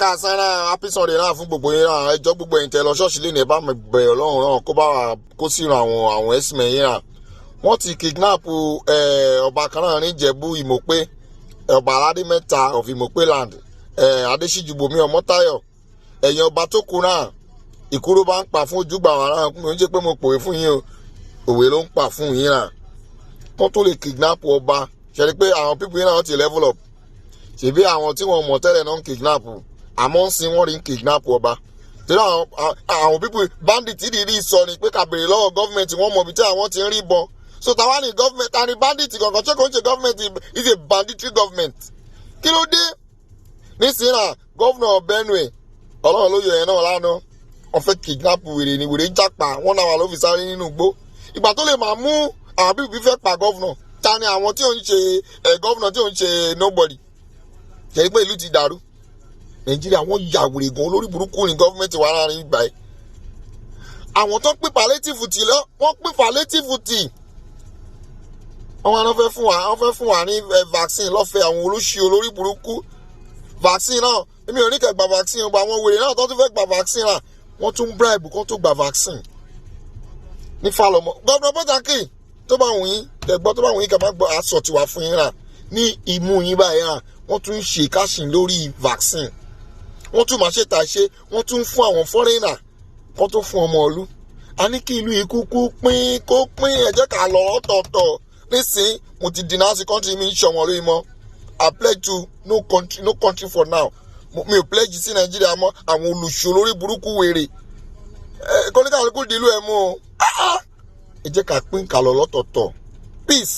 ká sára happy Sunday náà fún gbogbo yín náà ẹjọ́ gbogbo ẹ̀yin tẹ́ lọ ṣọ́ọ̀ṣì lé ní ẹ bá mi bẹ̀ Ọlọ́run náà kó bá wa kó sí ran àwọn ẹ̀sìn mẹ́yìn náà wọ́n ti kidnap ọba kan náà ní Ìjẹ̀bú Ìmọ̀pé ọba aládé mẹ́ta of Ìmọ̀pé land Adéṣíjùbọ̀mí Ọmọ́táyọ̀ ẹ̀yìn ọba tó kù náà ìkúrò bá ń pa fún ojúgbà wàrà mi ò ń jẹ́ pé mo pòwe fún yín o òwe ló ń pa fún yín náà wọ́n tó lè kidnap ọba ṣe ni pé àwọn pípọ̀ yín náà wọ́n ti level up ṣèbí àwọn tí wọ́n mọ̀ tẹ́lẹ̀ náà ń kidnap àmọ́ ń sin wọ́n rí ń kidnap ọba torí àwọn pípọ̀ bandit ìdírí sọ ni pé ká béèrè lọ́wọ́ gọ́ọ̀mẹ̀ntì wọ́n mọ̀ bí tí àwọn ti ń rí bọ́n so tàwa ni gọ́ọ̀mẹ̀ntì àni bandit kankan ṣé kò ń ṣe gọ́ọ̀mẹ̀ntì is a banditry government kí ló dé nísìnyí náà gọ́ọ̀nà Benue Ọlọ́run ló yọ ẹ̀ náà lánàá wọ́n fẹ́ kidnap wèrè ni wèrè jápa wọ́n náà wà ló fi sáré nínú igbó ìgbà tó lè máa mú àwọn pípọ̀ fẹ́ pa gọ́ọ̀nà ta ni àwọn tí ò ń ṣe gọ́ọ̀nà tí ò ń ṣe nobody ṣe pé ìlú ti dàrú Nàìjíríà wọ́n ya wèrè gan olórí burúkú ní gọ́ọ̀mẹ̀ntì wà láàrin ìgbà yìí àwọn tó ń pín palliative tì lọ wọ́n pín palliative tì wọ́n fẹ́ fún wa ní vaccine lọ́fẹ̀ẹ́ àwọn olóṣì olórí burúkú vaccine náà èmi ò ní kẹ́ gba vaccine gba àwọn wèrè náà tó tún fẹ́ gba vaccine náà wọ́n tún bribe kan tó gba vaccine ní Falọmọ gọ́ọ̀nà Pàtàkì tó bá wù yín kẹgbọ́ tó bá wù yín kẹ má gbọ́ aṣọ tiwa fún yín rà ní imú yín báyìí rà wọ́n tún ń ṣe káṣìn lórí vaccine wọ́n tún máa ṣe tà ṣe wọ́n tún ń fún àwọn foreigner wọ́n tún fún ọmọ ìlú a ní kí ìlú yìí kúkú pín kó pín ẹ jẹ́ ká lọ ọ̀tọ̀ọ̀tọ̀ nísìnyí mo ti denounce country mi ń ṣọmọ lórí mọ́ I pledge to no country for now mi ò pledge sí Nàìjíríà mọ́ àwọn olùṣọ́ lórí burúkú wèrè kọ́níkàlùkù dìlú ẹ̀ mú o ẹ jẹ́ ká pín ká lọ lọ́tọ̀ọ̀tọ̀ peace.